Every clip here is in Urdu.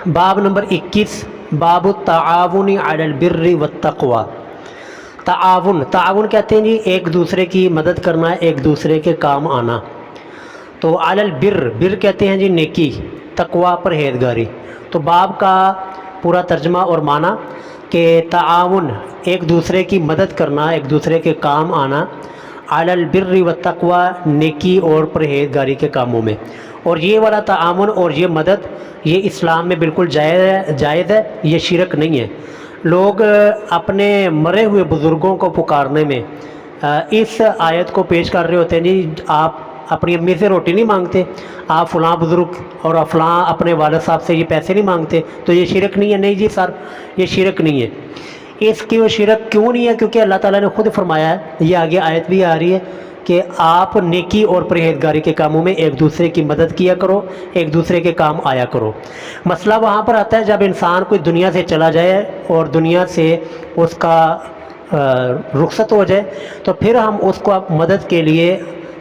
باب نمبر 21، باب التعاون علی البر والتقوی۔ تعاون کہتے ہیں جی ایک دوسرے کی مدد کرنا، ایک دوسرے کے کام آنا۔ تو علی البر کہتے ہیں جی نیکی، تقوی پرہیزگاری۔ تو باب کا پورا ترجمہ اور معنی کہ تعاون ایک دوسرے کی مدد کرنا، ایک دوسرے کے کام آنا، علی البر والتقوی نیکی اور پرہیزگاری کے کاموں میں۔ اور یہ والا تعاون اور یہ مدد یہ اسلام میں بالکل جائز ہے، یہ شرک نہیں ہے۔ لوگ اپنے مرے ہوئے بزرگوں کو پکارنے میں اس آیت کو پیش کر رہے ہوتے ہیں، جی آپ اپنی امی سے روٹی نہیں مانگتے، آپ فلاں بزرگ اور فلاں اپنے والد صاحب سے یہ پیسے نہیں مانگتے، تو یہ شرک نہیں ہے۔ نہیں جی سر، یہ شرک نہیں ہے۔ اس کی وہ شرک کیوں نہیں ہے؟ کیونکہ اللہ تعالیٰ نے خود فرمایا ہے، یہ آگے آیت بھی آ رہی ہے کہ آپ نیکی اور پرہیزگاری کے کاموں میں ایک دوسرے کی مدد کیا کرو، ایک دوسرے کے کام آیا کرو۔ مسئلہ وہاں پر آتا ہے جب انسان کوئی دنیا سے چلا جائے اور دنیا سے اس کا رخصت ہو جائے، تو پھر ہم اس کو مدد کے لیے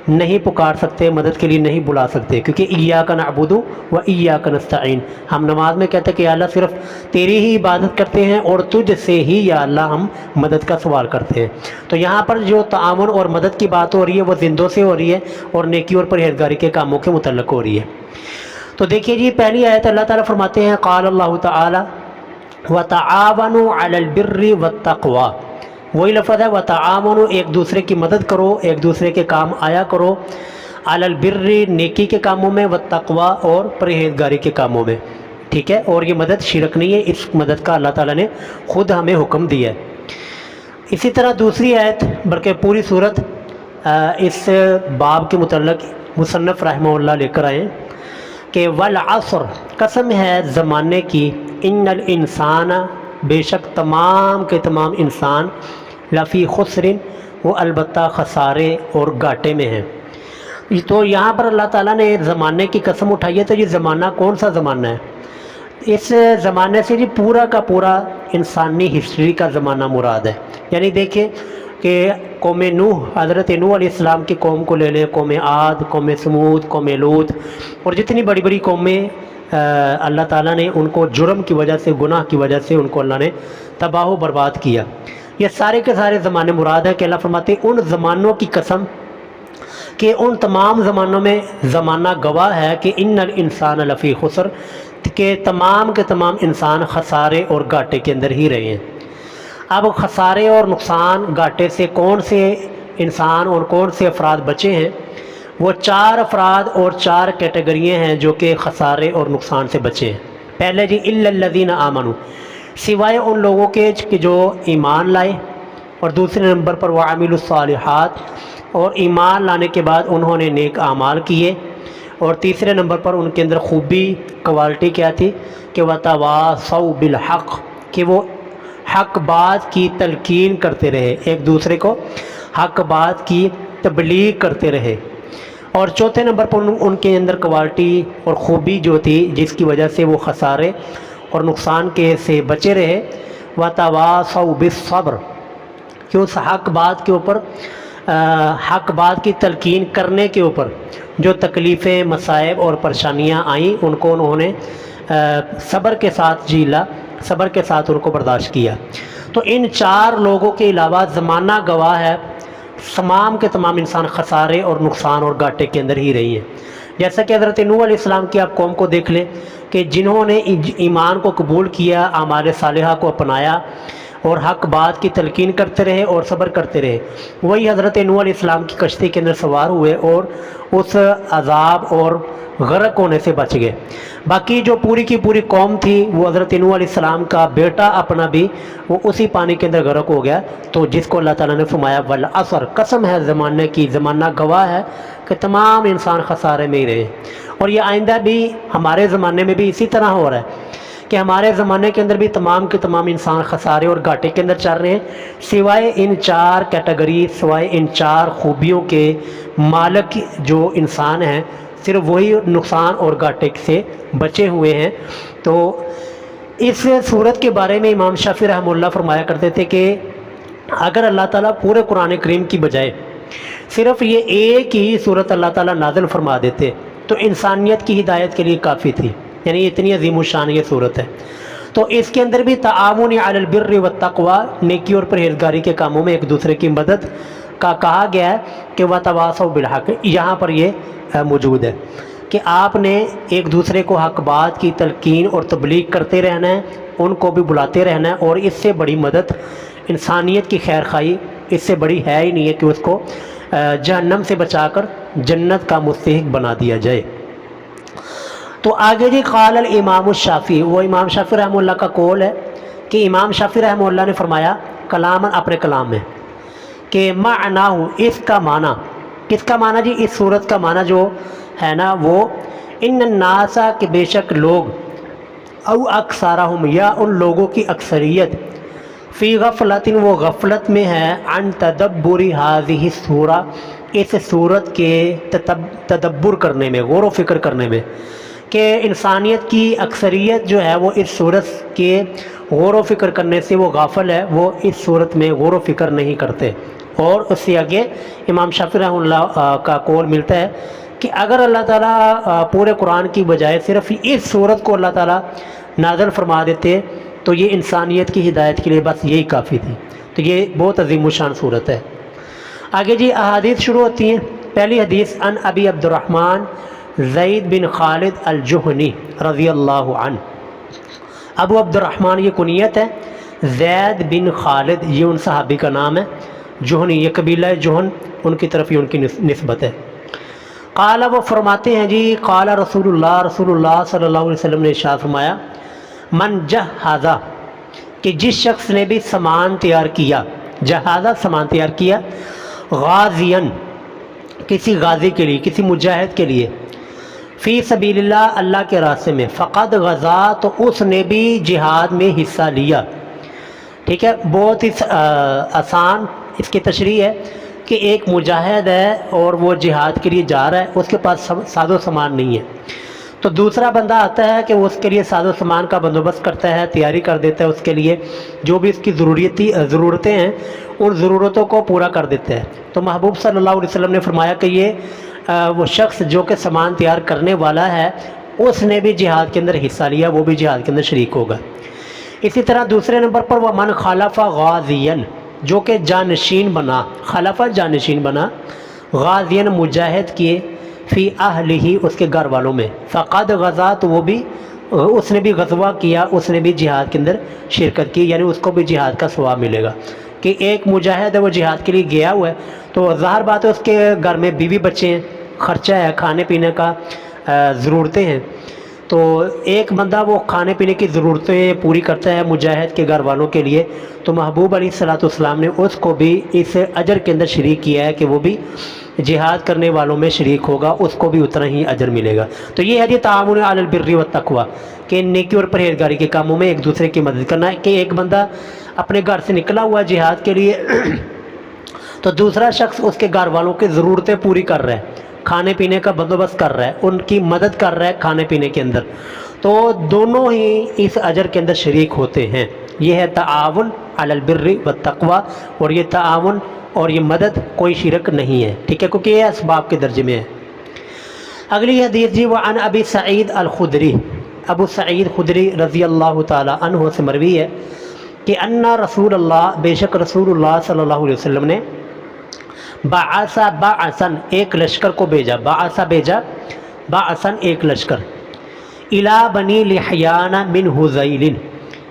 نہیں پکار سکتے، مدد کے لیے نہیں بلا سکتے، کیونکہ ایاک نعبد و ایاک نستعین، ہم نماز میں کہتے ہیں کہ یا اللہ صرف تیری ہی عبادت کرتے ہیں اور تجھ سے ہی یا اللہ ہم مدد کا سوال کرتے ہیں۔ تو یہاں پر جو تعاون اور مدد کی بات ہو رہی ہے وہ زندوں سے ہو رہی ہے اور نیکی اور پرہیزگاری کے کاموں کے متعلق ہو رہی ہے۔ تو دیکھیے جی پہلی آیت اللہ تعالیٰ فرماتے ہیں، قال اللہ تعالی وتعاونوا علی البر والتقوی، وہی لفظ ہے وتعاونوا، ایک دوسرے کی مدد کرو، ایک دوسرے کے کام آیا کرو، علی البر نیکی کے کاموں میں، والتقوی اور پرہیزگاری کے کاموں میں، ٹھیک ہے۔ اور یہ مدد شرک نہیں ہے، اس مدد کا اللہ تعالیٰ نے خود ہمیں حکم دیا ہے۔ اسی طرح دوسری آیت بلکہ پوری صورت اس باب کے متعلق مصنف رحمہ اللہ لے کر آئے کہ والعصر، قسم ہے زمانے کی، ان الانسان، بے شک تمام کے تمام انسان، لفی خسر، وہ البتہ خسارے اور گھاٹے میں ہیں۔ تو یہاں پر اللہ تعالیٰ نے زمانے کی قسم اٹھائی ہے، تو یہ زمانہ کون سا زمانہ ہے؟ اس زمانے سے جی پورا کا پورا انسانی ہسٹری کا زمانہ مراد ہے۔ یعنی دیکھیں کہ قوم نوح، حضرت نوح علیہ السلام کی قوم کو لے لیں، قوم عاد، قوم سمود، قوم لوط، اور جتنی بڑی بڑی قومیں اللہ تعالیٰ نے ان کو جرم کی وجہ سے، گناہ کی وجہ سے ان کو اللہ نے تباہ و برباد کیا۔ یہ سارے کے سارے زمانے مراد ہے کہ اللہ فرماتے ہیں ان زمانوں کی قسم کہ ان تمام زمانوں میں زمانہ گواہ ہے کہ ان الانسان لفی خسر، کہ تمام کے تمام انسان خسارے اور گھاٹے کے اندر ہی رہے ہیں۔ اب خسارے اور نقصان، گھاٹے سے کون سے انسان اور کون سے افراد بچے ہیں؟ وہ 4 افراد اور 4 کیٹیگریاں ہیں جو کہ خسارے اور نقصان سے بچے ہیں۔ پہلے جی الا الذین آمنوا، سوائے ان لوگوں کے کہ جو ایمان لائے، اور دوسرے نمبر پر وعملوا الصالحات، اور ایمان لانے کے بعد انہوں نے نیک اعمال کیے، اور تیسرے نمبر پر ان کے اندر خوبی، کوالٹی کیا تھی کہ وتواصوا بالحق، کہ وہ حق بات کی تلقین کرتے رہے، ایک دوسرے کو حق بات کی تبلیغ کرتے رہے۔ اور چوتھے نمبر پر ان کے اندر کوالٹی اور خوبی جو تھی جس کی وجہ سے وہ خسارے اور نقصان کے سے بچے رہے، وتواصوا بالصبر، کہ اس حق بات کے اوپر، حق بات کی تلقین کرنے کے اوپر جو تکلیفیں، مصائب اور پریشانیاں آئیں ان کو انہوں نے صبر کے ساتھ جیلا، صبر کے ساتھ ان کو برداشت کیا۔ تو ان 4 لوگوں کے علاوہ زمانہ گواہ ہے تمام کے تمام انسان خسارے اور نقصان اور گھاٹے کے اندر ہی رہی ہیں۔ جیسا کہ حضرت نوح علیہ السلام کی آپ قوم کو دیکھ لیں کہ جنہوں نے ایمان کو قبول کیا، اعمال صالحہ کو اپنایا اور حق بات کی تلقین کرتے رہے اور صبر کرتے رہے، وہی حضرت نوح علیہ السلام کی کشتی کے اندر سوار ہوئے اور اس عذاب اور غرق ہونے سے بچ گئے۔ باقی جو پوری کی پوری قوم تھی، وہ حضرت نوح علیہ السلام کا بیٹا اپنا بھی وہ اسی پانی کے اندر غرق ہو گیا، تو جس کو اللہ تعالیٰ نے فرمایا والعصر، قسم ہے زمانے کی، زمانہ گواہ ہے کہ تمام انسان خسارے میں ہی رہے۔ اور یہ آئندہ بھی ہمارے زمانے میں بھی اسی طرح ہو رہا ہے کہ ہمارے زمانے کے اندر بھی تمام کے تمام انسان خسارے اور گھاٹے کے اندر چل رہے ہیں، سوائے ان 4 کیٹیگری، سوائے ان 4 خوبیوں کے مالک جو انسان ہیں، صرف وہی نقصان اور گھاٹے سے بچے ہوئے ہیں۔ تو اس صورت کے بارے میں امام شافعی رحمہ اللہ فرمایا کرتے تھے کہ اگر اللہ تعالیٰ پورے قرآن کریم کی بجائے صرف یہ ایک ہی صورت اللہ تعالیٰ نازل فرما دیتے تو انسانیت کی ہدایت کے لیے کافی تھی۔ یعنی اتنی عظیم الشان یہ صورت ہے۔ تو اس کے اندر بھی تعاون علی البر والتقوی، نیکی اور پرہیزگاری کے کاموں میں ایک دوسرے کی مدد کا کہا گیا ہے کہ وتواصوا بالحق، یہاں پر یہ موجود ہے کہ آپ نے ایک دوسرے کو حق بات کی تلقین اور تبلیغ کرتے رہنا ہے، ان کو بھی بلاتے رہنا ہے، اور اس سے بڑی مدد انسانیت کی خیر خواہی اس سے بڑی ہے ہی نہیں ہے کہ اس کو جہنم سے بچا کر جنت کا مستحق بنا دیا جائے۔ تو آگے جی قال الامام الشافعی، وہ امام شافعی رحمہ اللہ کا قول ہے کہ امام شافعی رحمہ اللہ نے فرمایا کلام اپنے کلام میں کہ معناہ، اس کا معنی، کس کا معنی جی؟ اس صورت کا معنی جو ہے نا وہ ان الناس، کہ بے شک لوگ، او اکثرہم، یا ان لوگوں کی اکثریت، فی غفلت، وہ غفلت میں ہے، عن تدبر ہذہ السورہ، اس صورت کے تدبر کرنے میں، غور و فکر کرنے میں، کہ انسانیت کی اکثریت جو ہے وہ اس صورت کے غور و فکر کرنے سے وہ غافل ہے، وہ اس صورت میں غور و فکر نہیں کرتے۔ اور اس سے آگے امام شافعی رحمہ اللہ کا قول ملتا ہے کہ اگر اللہ تعالیٰ پورے قرآن کی بجائے صرف اس صورت کو اللہ تعالیٰ نازل فرما دیتے تو یہ انسانیت کی ہدایت کے لیے بس یہی کافی تھی۔ تو یہ بہت عظیم الشان صورت ہے۔ آگے جی احادیث شروع ہوتی ہیں۔ پہلی حدیث ان ابی عبد الرحمن زید بن خالد الجہنی رضی اللہ عنہ۔ ابو عبد الرحمن یہ کنیت ہے، زید بن خالد یہ ان صحابی کا نام ہے، جہنی یہ قبیلہ جہن، ان کی طرف یہ ان کی نسبت ہے۔ قال، وہ فرماتے ہیں جی قال رسول اللہ صلی اللہ علیہ وسلم نے ارشاد فرمایا من جہازہ، کہ جس شخص نے بھی سامان تیار کیا، جہازہ سامان تیار کیا، غازین کسی غازی کے لیے، کسی مجاہد کے لیے، فی سبیل اللہ اللہ کے راستے میں، فقد غزا تو اس نے بھی جہاد میں حصہ لیا۔ ٹھیک ہے، بہت ہی آسان اس کی تشریح ہے کہ ایک مجاہد ہے اور وہ جہاد کے لیے جا رہا ہے، اس کے پاس ساز و سامان نہیں ہے، تو دوسرا بندہ آتا ہے کہ وہ اس کے لیے ساز و سامان کا بندوبست کرتا ہے، تیاری کر دیتا ہے، اس کے لیے جو بھی اس کی ضرورتیں ہیں ان ضرورتوں کو پورا کر دیتا ہے۔ تو محبوب صلی اللہ علیہ وسلم نے فرمایا کہ یہ وہ شخص جو کہ سامان تیار کرنے والا ہے اس نے بھی جہاد کے اندر حصہ لیا، وہ بھی جہاد کے اندر شریک ہوگا۔ اسی طرح دوسرے نمبر پر وہ من خالف غازین، جو کہ جانشین بنا، خلفہ جانشین بنا، غازین مجاہد کیے، فی اہلہ اس کے گھر والوں میں، فقد غزا تو وہ بھی اس نے بھی غزوہ کیا، اس نے بھی جہاد کے اندر شرکت کی، یعنی اس کو بھی جہاد کا ثواب ملے گا۔ کہ ایک مجاہد ہے وہ جہاد کے لیے گیا ہوا ہے تو ظاہر بات ہے اس کے گھر میں بیوی بچے ہیں، خرچہ ہے، کھانے پینے کا ضرورتیں ہیں، تو ایک بندہ وہ کھانے پینے کی ضرورتیں پوری کرتا ہے مجاہد کے گھر والوں کے لیے، تو محبوب علیہ الصلوۃ والسلام نے اس کو بھی اس اجر کے اندر شریک کیا ہے کہ وہ بھی جہاد کرنے والوں میں شریک ہوگا، اس کو بھی اتنا ہی اجر ملے گا۔ تو یہ ہے جی تعاون علی البر والتقوی، کہ نیکی اور پرہیزگاری کے کاموں میں ایک دوسرے کی مدد کرنا ہے۔ کہ ایک بندہ اپنے گھر سے نکلا ہوا جہاد کے لیے تو دوسرا شخص اس کے گھر والوں کی ضرورتیں پوری کر رہا ہے، کھانے پینے کا بندوبست کر رہا ہے، ان کی مدد کر رہا ہے کھانے پینے کے اندر، تو دونوں ہی اس اجر کے اندر شریک ہوتے ہیں۔ یہ ہے تعاون علی البر والتقوی، اور یہ تعاون اور یہ مدد کوئی شرک نہیں ہے، ٹھیک ہے، کیونکہ یہ اسباب کے درجے میں ہے۔ اگلی حدیث جی وعن ابی سعید الخدری، ابو سعید خدری رضی اللہ تعالی عنہ سے مروی ہے کہ ان رسول اللہ، بے شک رسول اللہ صلی اللہ علیہ وسلم نے بعثن ایک لشکر کو بھیجا، بھیجا بعثن ایک لشکر، الی بنی لحیان من حذیل،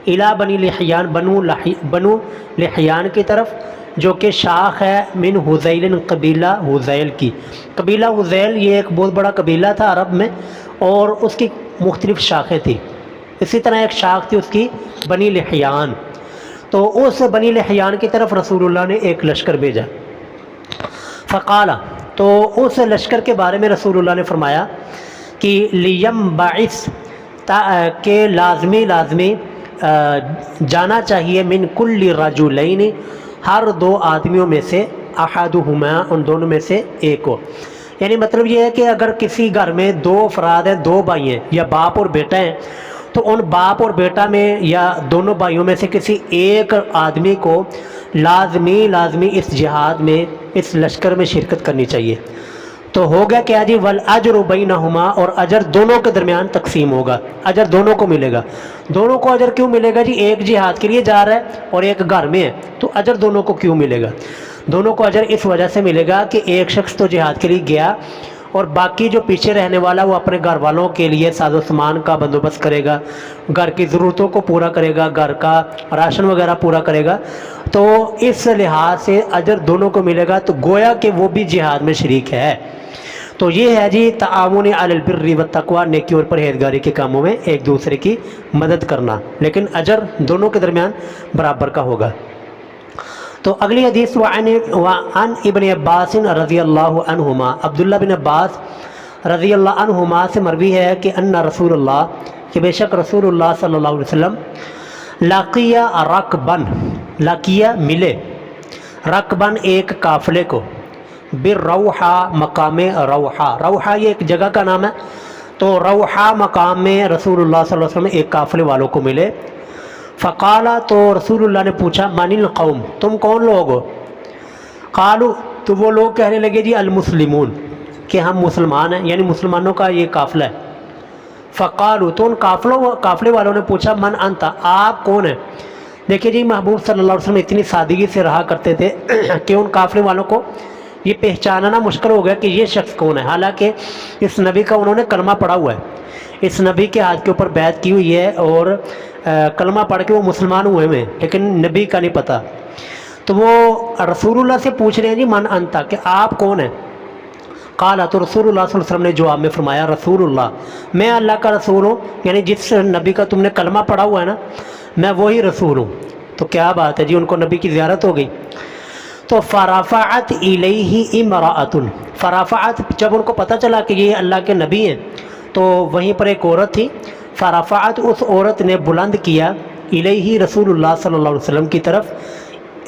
الی بنی لحیان بنو لحیان کی طرف، جو کہ شاخ ہے من حذیل قبیلہ حذیل کی۔ قبیلہ حذیل یہ ایک بہت بڑا قبیلہ تھا عرب میں، اور اس کی مختلف شاخیں تھیں، اسی طرح ایک شاخ تھی اس کی بنی لحیان، تو اس بنی لحیان کی طرف رسول اللہ نے ایک لشکر بھیجا۔ فقال، تو اس لشکر کے بارے میں رسول اللہ نے فرمایا کہ لیم باعث، کہ لازمی جانا چاہیے من کل رجلین، ہر دو آدمیوں میں سے، احدہما ان دونوں میں سے ایک ہو۔ یعنی مطلب یہ ہے کہ اگر کسی گھر میں دو افراد ہیں، دو بھائی ہیں یا باپ اور بیٹا ہیں، تو ان باپ اور بیٹا میں یا دونوں بھائیوں میں سے کسی ایک آدمی کو لازمی اس جہاد میں، اس لشکر میں شرکت کرنی چاہیے۔ تو ہوگا کیا جی والاجر بینہما، اور اجر دونوں کے درمیان تقسیم ہوگا، اجر دونوں کو ملے گا۔ دونوں کو اجر کیوں ملے گا جی؟ ایک جہاد کے لیے جا رہا ہے اور ایک گھر میں ہے، تو اجر دونوں کو کیوں ملے گا؟ دونوں کو اجر اس وجہ سے ملے گا کہ ایک شخص تو جہاد کے لیے گیا اور باقی جو پیچھے رہنے والا وہ اپنے گھر والوں کے لیے ساز و سامان کا بندوبست کرے گا، گھر کی ضرورتوں کو پورا کرے گا، گھر کا راشن وغیرہ پورا کرے گا، تو اس لحاظ سے اجر دونوں کو ملے گا، تو گویا کہ وہ بھی جہاد میں شریک ہے۔ تو یہ ہے جی تعاون علی البر والتقوی، نیکی اور پرہیزگاری کے کاموں میں ایک دوسرے کی مدد کرنا، لیکن اجر دونوں کے درمیان برابر کا ہوگا۔ تو اگلی حدیث وعن ابن عباس رضی اللہ عنہما، عبداللہ بن عباس رضی اللہ عنہما سے مروی ہے کہ ان رسول اللہ، کہ بے شک رسول اللہ صلی اللہ علیہ وسلم لاقیہ رکبن، لاقیہ ملے، رکبن ایک قافلے کو، بالروحہ مقام روحہ، روحہ یہ ایک جگہ کا نام ہے، تو روحہ مقام میں رسول اللہ صلی اللہ علیہ وسلم ایک قافلے والوں کو ملے۔ فقالا، تو رسول اللہ نے پوچھا من القوم، تم کون لوگ ہو؟ قالو، تو وہ لوگ کہنے لگے جی المسلمون، کہ ہم مسلمان ہیں، یعنی مسلمانوں کا یہ قافلہ ہے۔ فقالو، تو ان قافلے والوں نے پوچھا من انت، آپ کون ہیں؟ دیکھیے جی محبوب صلی اللہ علیہ وسلم اتنی سادگی سے رہا کرتے تھے کہ ان قافلے والوں کو یہ پہچاننا مشکل ہو گیا کہ یہ شخص کون ہے، حالانکہ اس نبی کا انہوں نے کلمہ پڑھا ہوا ہے، اس نبی کے ہاتھ کے اوپر بیعت کی ہوئی ہے اور کلمہ پڑھ کے وہ مسلمان ہوئے ہیں، لیکن نبی کا نہیں پتہ۔ تو وہ رسول اللہ سے پوچھ رہے ہیں جی من انتا، کہ آپ کون ہیں؟ قالا، تو رسول اللہ صلی اللہ علیہ وسلم نے جواب میں فرمایا رسول اللہ، میں اللہ کا رسول ہوں، یعنی جس نبی کا تم نے کلمہ پڑھا ہوا ہے نا، میں وہی رسول ہوں۔ تو کیا بات ہے جی، ان کو نبی کی زیارت ہو گئی۔ تو فرفعت الیہ امرأۃ، فرفعت، جب ان کو پتہ چلا کہ یہ اللہ کے نبی ہیں، تو وہیں پر ایک عورت تھی، فرفعت، اس عورت نے بلند کیا، الیہ رسول اللہ صلی اللہ علیہ وسلم کی طرف،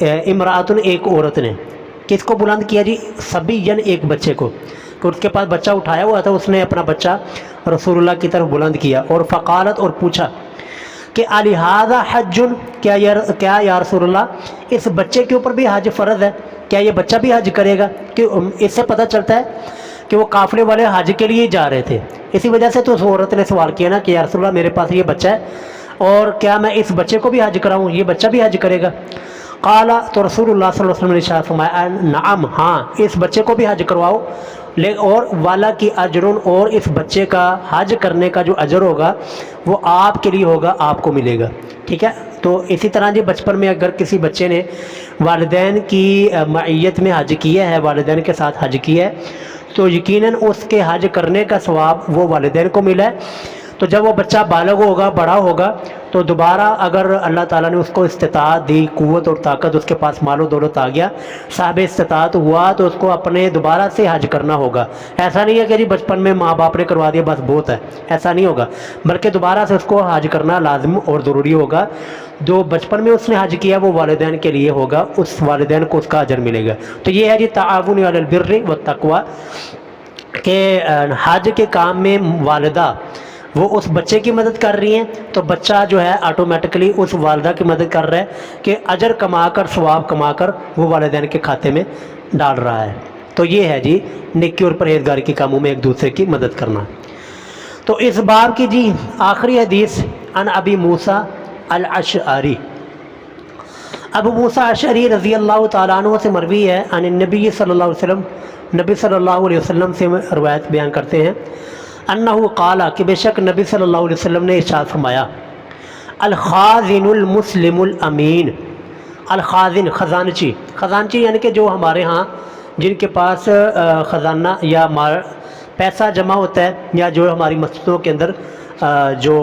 امرأۃ ایک عورت نے، کس کو بلند کیا جی؟ صبیًا، ایک بچے کو، کہ اس کے پاس بچہ اٹھایا ہوا تھا، اس نے اپنا بچہ رسول اللہ کی طرف بلند کیا، اور فقالت، اور پوچھا کہ الہذا حج، کیا یا رسول اللہ اس بچے کے اوپر بھی حج فرض ہے؟ کیا یہ بچہ بھی حج کرے گا؟ کہ اس سے پتہ چلتا ہے کہ وہ قافلے والے حج کے لیے جا رہے تھے، اسی وجہ سے تو اس عورت نے سوال کیا نا کہ یا رسول اللہ میرے پاس یہ بچہ ہے، اور کیا میں اس بچے کو بھی حج کراؤں، یہ بچہ بھی حج کرے گا؟ قالا، تو رسول اللہ صلی اللہ علیہ وسلم نے ارشاد فرمایا نعم، ہاں اس بچے کو بھی حج کرواؤ، اور والا کی اجرن، اور اس بچے کا حج کرنے کا جو اجر ہوگا وہ آپ کے لیے ہوگا، آپ کو ملے گا، ٹھیک ہے۔ تو اسی طرح جی بچپن میں اگر کسی بچے نے والدین کی معیت میں حج کیا ہے، والدین کے ساتھ حج کیا ہے، تو یقیناً اس کے حج کرنے کا ثواب وہ والدین کو ملا ہے۔ تو جب وہ بچہ بالغ ہوگا، بڑا ہوگا، تو دوبارہ اگر اللہ تعالیٰ نے اس کو استطاعت دی، قوت اور طاقت، اس کے پاس مال و دولت آ گیا، صاحب استطاعت ہوا، تو اس کو اپنے دوبارہ سے حج کرنا ہوگا۔ ایسا نہیں ہے کہ جی بچپن میں ماں باپ نے کروا دیا بس بہت ہے، ایسا نہیں ہوگا، بلکہ دوبارہ سے اس کو حج کرنا لازم اور ضروری ہوگا۔ جو بچپن میں اس نے حج کیا وہ والدین کے لیے ہوگا، اس والدین کو اس کا اجر ملے گا۔ تو یہ ہے جی تعاون علی البر والتقوی، کہ حج کے کام میں والدہ وہ اس بچے کی مدد کر رہی ہیں، تو بچہ جو ہے آٹومیٹکلی اس والدہ کی مدد کر رہا ہے کہ اجر کما کر، ثواب کما کر وہ والدین کے کھاتے میں ڈال رہا ہے۔ تو یہ ہے جی نیکی اور پرہیزگاری کے کاموں میں ایک دوسرے کی مدد کرنا۔ تو اس باب کی جی آخری حدیث عن ابی موسیٰ الاشعری، ابو موسیٰ اشعری رضی اللہ تعالیٰ عنہ سے مروی ہے، عن النبی صلی اللہ علیہ وسلم، نبی صلی اللہ علیہ وسلم سے روایت بیان کرتے ہیں، انہو قالا، کہ بے شک نبی صلی اللہ علیہ وسلم نے ارشاد فرمایا الخازن المسلم الامین، الخازن خزانچی، خزانچی یعنی کہ جو ہمارے ہاں جن کے پاس خزانہ یا پیسہ جمع ہوتا ہے، یا جو ہماری مسجدوں کے اندر جو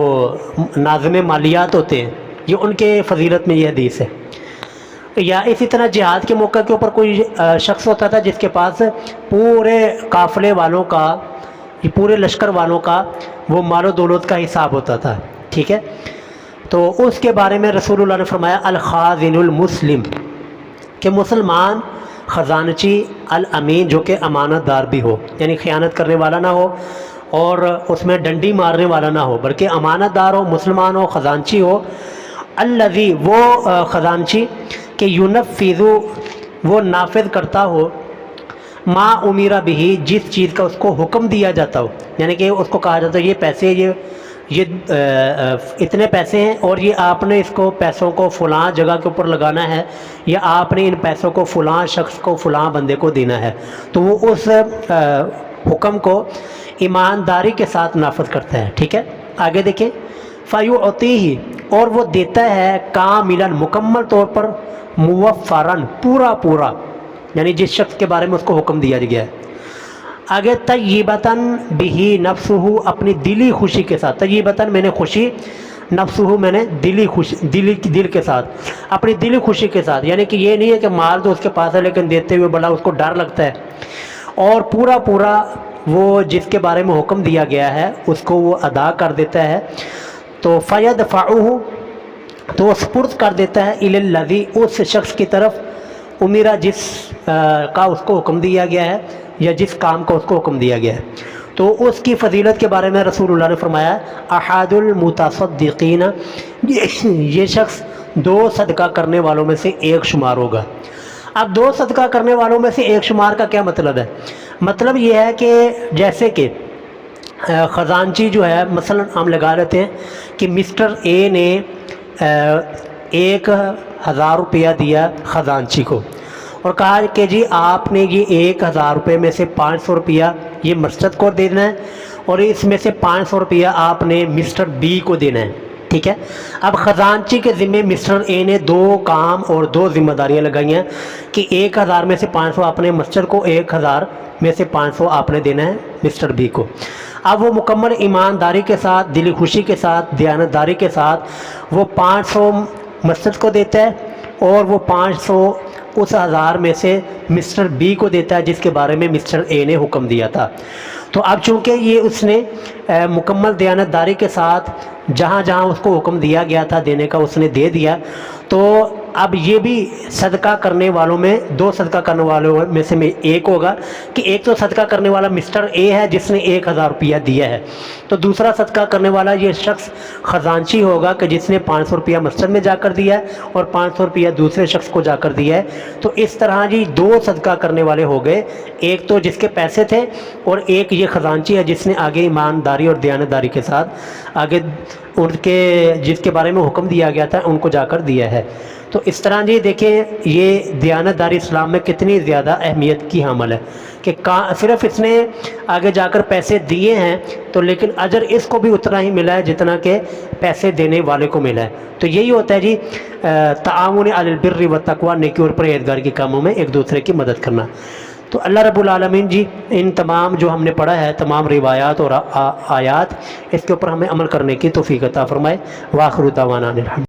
ناظم مالیات ہوتے ہیں، یہ ان کے فضیلت میں یہ حدیث ہے۔ یا اسی طرح جہاد کے موقع کے اوپر کوئی شخص ہوتا تھا جس کے پاس پورے قافلے والوں کا، پورے لشکر والوں کا وہ مال و دولت کا حساب ہوتا تھا، ٹھیک ہے، تو اس کے بارے میں رسول اللہ نے فرمایا الخازن المسلم، کہ مسلمان خزانچی، الامین جو کہ امانت دار بھی ہو، یعنی خیانت کرنے والا نہ ہو اور اس میں ڈنڈی مارنے والا نہ ہو، بلکہ امانت دار ہو، مسلمان ہو، خزانچی ہو، الذی، وہ خزانچی کہ ینفذ، وہ نافذ کرتا ہو، ما امیرا بھی جس چیز کا اس کو حکم دیا جاتا ہو، یعنی کہ اس کو کہا جاتا ہے یہ پیسے یہ اتنے پیسے ہیں اور یہ آپ نے اس کو پیسوں کو فلاں جگہ کے اوپر لگانا ہے، یا آپ نے ان پیسوں کو فلاں شخص کو فلاں بندے کو دینا ہے، تو وہ اس حکم کو ایمانداری کے ساتھ نافذ کرتا ہے. ٹھیک ہے، آگے دیکھیں. فَيُعْطِيهِ اور وہ دیتا ہے کاملا مکمل طور پر، موفراً پورا، یعنی جس شخص کے بارے میں اس کو حکم دیا گیا ہے. آگے طیبتاً بہ نفسہ اپنی دلی خوشی کے ساتھ، طیبتاً میں نے خوشی، نفسہ میں نے دلی خوشی، دل کے ساتھ، اپنی دلی خوشی کے ساتھ، یعنی کہ یہ نہیں ہے کہ مال تو اس کے پاس ہے لیکن دیتے ہوئے بڑا اس کو ڈر لگتا ہے، اور پورا وہ جس کے بارے میں حکم دیا گیا ہے اس کو وہ ادا کر دیتا ہے. تو فَيَدْفَعُهُ تو سپرد کر دیتا ہے الی الذی اس شخص کی طرف، امیرا جس کا اس کو حکم دیا گیا ہے یا جس کام کا اس کو حکم دیا گیا ہے. تو اس کی فضیلت کے بارے میں رسول اللہ نے فرمایا احد المتصدقین، یہ شخص 2 صدقہ کرنے والوں میں سے ایک شمار ہوگا. اب 2 صدقہ کرنے والوں میں سے ایک شمار کا کیا مطلب ہے؟ مطلب یہ ہے کہ جیسے کہ خزانچی جو ہے، مثلا ہم لگا لیتے ہیں کہ مسٹر اے نے 1000 روپیہ دیا خزانچی کو اور کہا کہ جی آپ نے یہ 1000 روپے میں سے 500 روپیہ یہ مسجد کو دینا ہے اور اس میں سے 500 روپیہ آپ نے مسٹر بی کو دینا ہے. ٹھیک ہے، اب خزانچی کے ذمے مسٹر اے نے 2 کام اور 2 ذمہ داریاں لگائی ہیں کہ 1000 میں سے 500 آپ نے مسجد کو، 1000 میں سے 500 آپ نے دینا ہے مسٹر بی کو. اب وہ مکمل ایمانداری کے ساتھ، دلی خوشی کے ساتھ، دیانتداری کے ساتھ وہ 500 مسجد کو دیتا ہے اور وہ 500 اس 1000 میں سے مسٹر بی کو دیتا ہے جس کے بارے میں مسٹر اے نے حکم دیا تھا. تو اب چونکہ یہ اس نے مکمل دیانتداری کے ساتھ جہاں اس کو حکم دیا گیا تھا دینے کا اس نے دے دیا، تو اب یہ بھی صدقہ کرنے والوں میں 2 صدقہ کرنے والوں میں سے ایک ہوگا کہ ایک تو صدقہ کرنے والا مسٹر اے ہے جس نے 1000 روپیہ دیا ہے، تو دوسرا صدقہ کرنے والا یہ شخص خزانچی ہوگا کہ جس نے 500 روپیہ مسجد میں جا کر دیا ہے اور 500 روپیہ دوسرے شخص کو جا کر دیا ہے. تو اس طرح جی 2 صدقہ کرنے والے ہو گئے، ایک تو جس کے پیسے تھے اور ایک یہ خزانچی ہے جس نے آگے ایمانداری اور دیانتداری کے ساتھ آگے ان کے جس کے بارے میں حکم دیا گیا تھا ان کو جا کر دیا ہے. تو اس طرح جی دیکھیں یہ دیانتداری اسلام میں کتنی زیادہ اہمیت کی حامل ہے کہ صرف اس نے آگے جا کر پیسے دیے ہیں تو لیکن اجر اس کو بھی اتنا ہی ملا ہے جتنا کہ پیسے دینے والے کو ملا ہے. تو یہی ہوتا ہے جی تعاون علی البر والتقوی، نیکی اور پرہیزگاری کے کاموں میں ایک دوسرے کی مدد کرنا. تو اللہ رب العالمین جی ان تمام جو ہم نے پڑھا ہے تمام روایات اور آیات اس کے اوپر ہمیں عمل کرنے کی توفیق عطا فرمائے. وآخر دعوانا الحمد